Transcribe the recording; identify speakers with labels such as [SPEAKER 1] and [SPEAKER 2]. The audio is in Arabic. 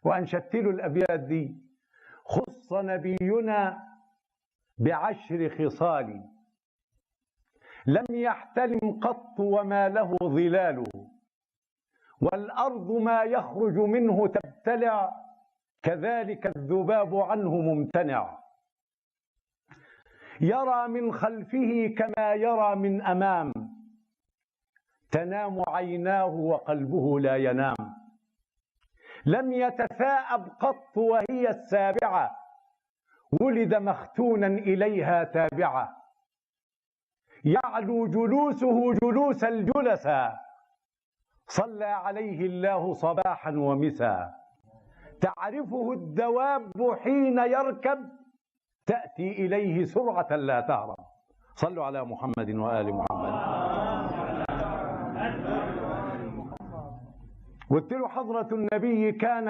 [SPEAKER 1] وأنشدت له الأبيات دي: خص نبينا ب10 خصال لم يحتلم قط وما له ظلال، والأرض ما يخرج منه تبتلع، كذلك الذباب عنه ممتنع. يرى من خلفه كما يرى من أمام، تنام عيناه وقلبه لا ينام. لم يتثاءب قط وهي السابعة، ولد مختونا إليها تابعة. يعلو جلوسه جلوس الجلسا، صلى عليه الله صباحا ومسا. تعرفه الدواب حين يركب، تأتي إليه سرعة لا تهرب. صلوا على محمد وآل محمد. قلت له حضرة النبي كان